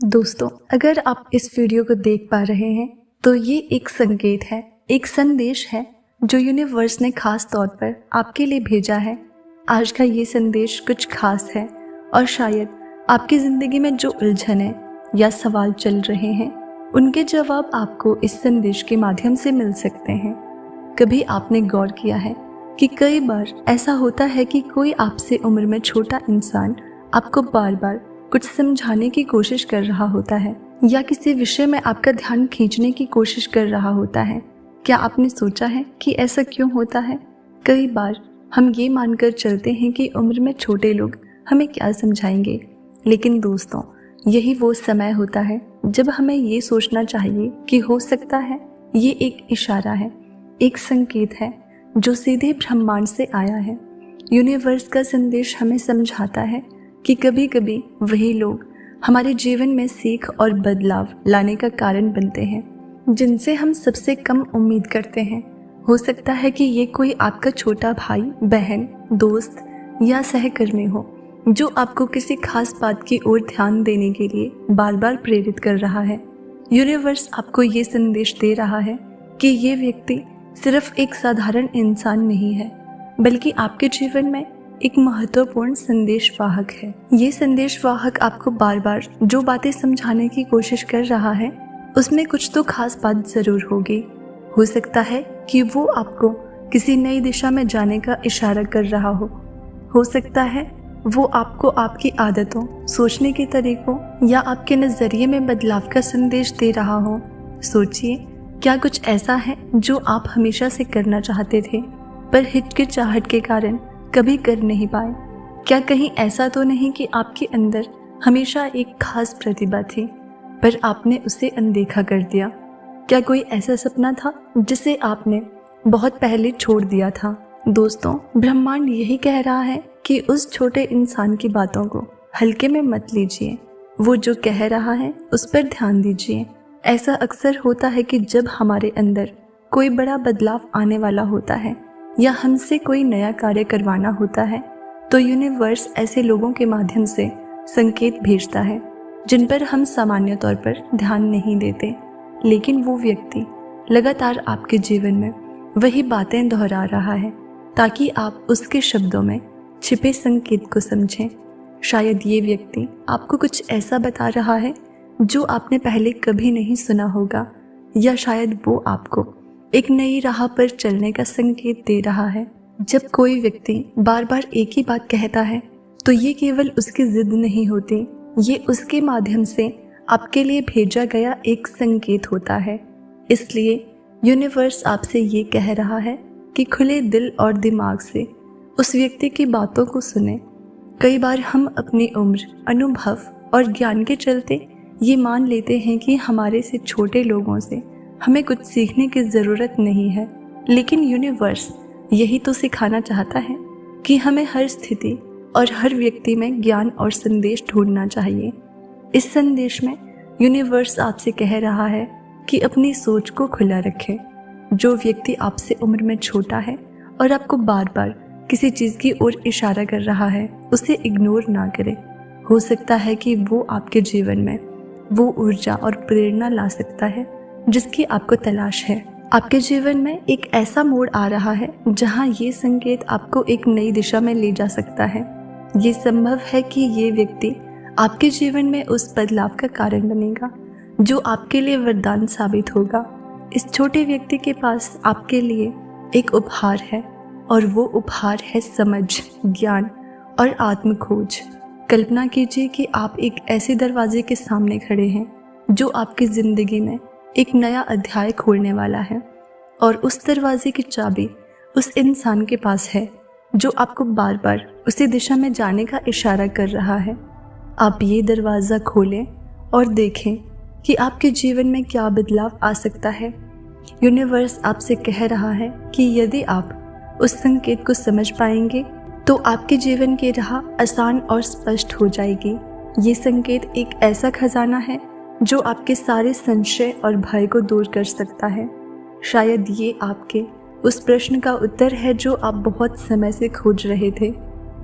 दोस्तों, अगर आप इस वीडियो को देख पा रहे हैं तो ये एक संकेत है, एक संदेश है जो यूनिवर्स ने खास तौर पर आपके लिए भेजा है। आज का ये संदेश कुछ खास है और शायद आपकी ज़िंदगी में जो उलझनें या सवाल चल रहे हैं उनके जवाब आपको इस संदेश के माध्यम से मिल सकते हैं। कभी आपने गौर किया है कि कई बार ऐसा होता है कि कोई आपसे उम्र में छोटा इंसान आपको बार बार कुछ समझाने की कोशिश कर रहा होता है या किसी विषय में आपका ध्यान खींचने की कोशिश कर रहा होता है। क्या आपने सोचा है कि ऐसा क्यों होता है? कई बार हम ये मानकर चलते हैं कि उम्र में छोटे लोग हमें क्या समझाएंगे, लेकिन दोस्तों, यही वो समय होता है जब हमें ये सोचना चाहिए कि हो सकता है ये एक इशारा है, एक संकेत है जो सीधे ब्रह्मांड से आया है। यूनिवर्स का संदेश हमें समझाता है कि कभी कभी वही लोग हमारे जीवन में सीख और बदलाव लाने का कारण बनते हैं जिनसे हम सबसे कम उम्मीद करते हैं। हो सकता है कि ये कोई आपका छोटा भाई, बहन, दोस्त या सहकर्मी हो जो आपको किसी खास बात की ओर ध्यान देने के लिए बार बार प्रेरित कर रहा है। यूनिवर्स आपको ये संदेश दे रहा है कि ये व्यक्ति सिर्फ एक साधारण इंसान नहीं है, बल्कि आपके जीवन में एक महत्वपूर्ण संदेशवाहक है। ये संदेशवाहक आपको बार बार जो बातें समझाने की कोशिश कर रहा है उसमें कुछ तो खास बात जरूर होगी। हो सकता है कि वो आपको किसी नई दिशा में जाने का इशारा कर रहा हो सकता है वो आपको आपकी आदतों, सोचने के तरीकों या आपके नज़रिए में बदलाव का संदेश दे रहा हो। सोचिए, क्या कुछ ऐसा है जो आप हमेशा से करना चाहते थे पर हिचकिचाहट के कारण कभी कर नहीं पाए? क्या कहीं ऐसा तो नहीं कि आपके अंदर हमेशा एक खास प्रतिभा थी पर आपने उसे अनदेखा कर दिया? क्या कोई ऐसा सपना था जिसे आपने बहुत पहले छोड़ दिया था? दोस्तों, ब्रह्मांड यही कह रहा है कि उस छोटे इंसान की बातों को हल्के में मत लीजिए। वो जो कह रहा है उस पर ध्यान दीजिए। ऐसा अक्सर होता है कि जब हमारे अंदर कोई बड़ा बदलाव आने वाला होता है या हमसे कोई नया कार्य करवाना होता है तो यूनिवर्स ऐसे लोगों के माध्यम से संकेत भेजता है जिन पर हम सामान्य तौर पर ध्यान नहीं देते, लेकिन वो व्यक्ति लगातार आपके जीवन में वही बातें दोहरा रहा है ताकि आप उसके शब्दों में छिपे संकेत को समझें। शायद ये व्यक्ति आपको कुछ ऐसा बता रहा है जो आपने पहले कभी नहीं सुना होगा, या शायद वो आपको एक नई राह पर चलने का संकेत दे रहा है। जब कोई व्यक्ति बार बार एक ही बात कहता है तो ये केवल उसकी जिद नहीं होती, ये उसके माध्यम से आपके लिए भेजा गया एक संकेत होता है। इसलिए यूनिवर्स आपसे ये कह रहा है कि खुले दिल और दिमाग से उस व्यक्ति की बातों को सुने। कई बार हम अपनी उम्र, अनुभव और ज्ञान के चलते ये मान लेते हैं कि हमारे से छोटे लोगों से हमें कुछ सीखने की ज़रूरत नहीं है, लेकिन यूनिवर्स यही तो सिखाना चाहता है कि हमें हर स्थिति और हर व्यक्ति में ज्ञान और संदेश ढूंढना चाहिए। इस संदेश में यूनिवर्स आपसे कह रहा है कि अपनी सोच को खुला रखें। जो व्यक्ति आपसे उम्र में छोटा है और आपको बार बार किसी चीज़ की ओर इशारा कर रहा है उसे इग्नोर ना करें। हो सकता है कि वो आपके जीवन में वो ऊर्जा और प्रेरणा ला सकता है जिसकी आपको तलाश है। आपके जीवन में एक ऐसा मोड़ आ रहा है जहां ये संकेत आपको एक नई दिशा में ले जा सकता है। ये संभव है कि ये व्यक्ति आपके जीवन में उस बदलाव का कारण बनेगा जो आपके लिए वरदान साबित होगा। इस छोटे व्यक्ति के पास आपके लिए एक उपहार है और वो उपहार है समझ, ज्ञान और आत्म खोज। कल्पना कीजिए कि आप एक ऐसे दरवाजे के सामने खड़े हैं जो आपकी ज़िंदगी में एक नया अध्याय खोलने वाला है, और उस दरवाजे की चाबी उस इंसान के पास है जो आपको बार बार उसी दिशा में जाने का इशारा कर रहा है। आप ये दरवाज़ा खोलें और देखें कि आपके जीवन में क्या बदलाव आ सकता है। यूनिवर्स आपसे कह रहा है कि यदि आप उस संकेत को समझ पाएंगे तो आपके जीवन की राह आसान और स्पष्ट हो जाएगी। ये संकेत एक ऐसा खजाना है जो आपके सारे संशय और भय को दूर कर सकता है। शायद ये आपके उस प्रश्न का उत्तर है जो आप बहुत समय से खोज रहे थे।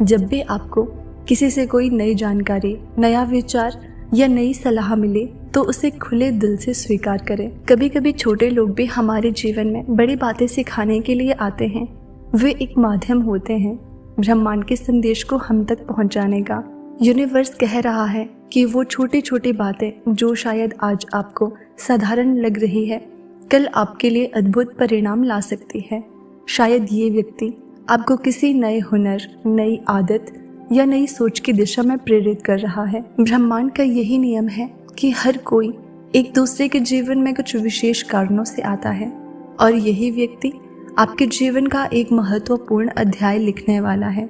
जब भी आपको किसी से कोई नई जानकारी, नया विचार या नई सलाह मिले तो उसे खुले दिल से स्वीकार करें। कभी कभी छोटे लोग भी हमारे जीवन में बड़ी बातें सिखाने के लिए आते हैं। वे एक माध्यम होते हैं ब्रह्मांड के संदेश को हम तक पहुंचाने का। यूनिवर्स कह रहा है कि वो छोटी छोटी बातें जो शायद आज आपको साधारण लग रही है, कल आपके लिए अद्भुत परिणाम ला सकती है। शायद ये व्यक्ति आपको किसी नए हुनर, नई आदत या नई सोच की दिशा में प्रेरित कर रहा है। ब्रह्मांड का यही नियम है कि हर कोई एक दूसरे के जीवन में कुछ विशेष कारणों से आता है और यही व्यक्ति आपके जीवन का एक महत्वपूर्ण अध्याय लिखने वाला है।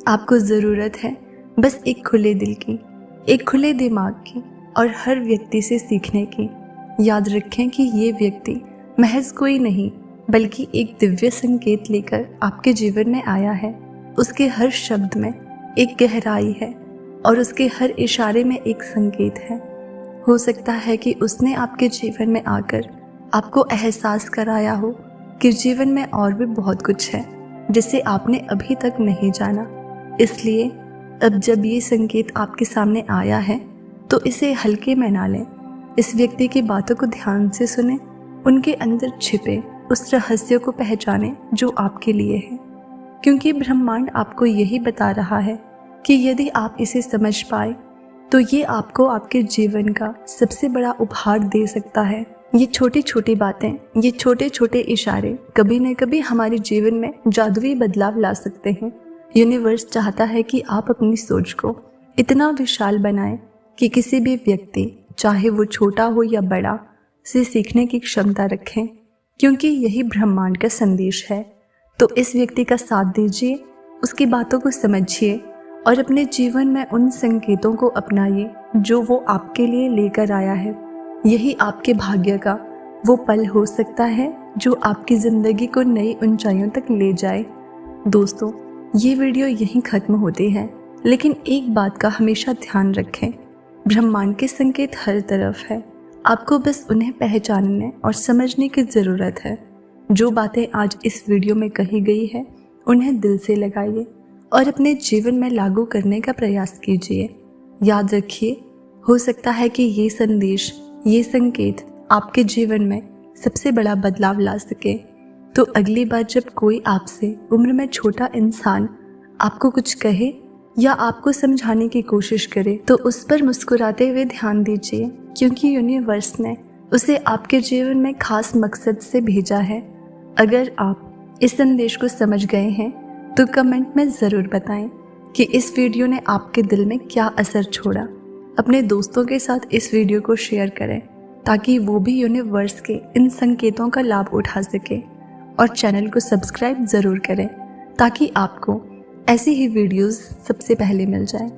आपको ज़रूरत है बस एक खुले दिल की, एक खुले दिमाग की और हर व्यक्ति से सीखने की। याद रखें कि ये व्यक्ति महज कोई नहीं बल्कि एक दिव्य संकेत लेकर आपके जीवन में आया है। उसके हर शब्द में एक गहराई है और उसके हर इशारे में एक संकेत है। हो सकता है कि उसने आपके जीवन में आकर आपको एहसास कराया हो कि जीवन में और भी बहुत कुछ है जिसे आपने अभी तक नहीं जाना। इसलिए अब जब ये संकेत आपके सामने आया है तो इसे हल्के में ना लें। इस व्यक्ति की बातों को ध्यान से सुने, उनके अंदर छिपे उस रहस्य को पहचाने जो आपके लिए है, क्योंकि ब्रह्मांड आपको यही बता रहा है कि यदि आप इसे समझ पाए तो ये आपको आपके जीवन का सबसे बड़ा उपहार दे सकता है। ये छोटी छोटी बातें, ये छोटे छोटे इशारे कभी न कभी हमारे जीवन में जादुई बदलाव ला सकते हैं। यूनिवर्स चाहता है कि आप अपनी सोच को इतना विशाल बनाएं कि किसी भी व्यक्ति, चाहे वो छोटा हो या बड़ा, से सीखने की क्षमता रखें, क्योंकि यही ब्रह्मांड का संदेश है। तो इस व्यक्ति का साथ दीजिए, उसकी बातों को समझिए और अपने जीवन में उन संकेतों को अपनाइए जो वो आपके लिए लेकर आया है। यही आपके भाग्य का वो पल हो सकता है जो आपकी ज़िंदगी को नई ऊंचाइयों तक ले जाए। दोस्तों, ये वीडियो यहीं ख़त्म होती है, लेकिन एक बात का हमेशा ध्यान रखें, ब्रह्मांड के संकेत हर तरफ है। आपको बस उन्हें पहचानने और समझने की ज़रूरत है। जो बातें आज इस वीडियो में कही गई है उन्हें दिल से लगाइए और अपने जीवन में लागू करने का प्रयास कीजिए। याद रखिए, हो सकता है कि ये संदेश, ये संकेत आपके जीवन में सबसे बड़ा बदलाव ला सके। तो अगली बार जब कोई आपसे उम्र में छोटा इंसान आपको कुछ कहे या आपको समझाने की कोशिश करे तो उस पर मुस्कुराते हुए ध्यान दीजिए, क्योंकि यूनिवर्स ने उसे आपके जीवन में खास मकसद से भेजा है। अगर आप इस संदेश को समझ गए हैं तो कमेंट में ज़रूर बताएं कि इस वीडियो ने आपके दिल में क्या असर छोड़ा। अपने दोस्तों के साथ इस वीडियो को शेयर करें ताकि वो भी यूनिवर्स के इन संकेतों का लाभ उठा सके, और चैनल को सब्सक्राइब ज़रूर करें ताकि आपको ऐसी ही वीडियोस सबसे पहले मिल जाए।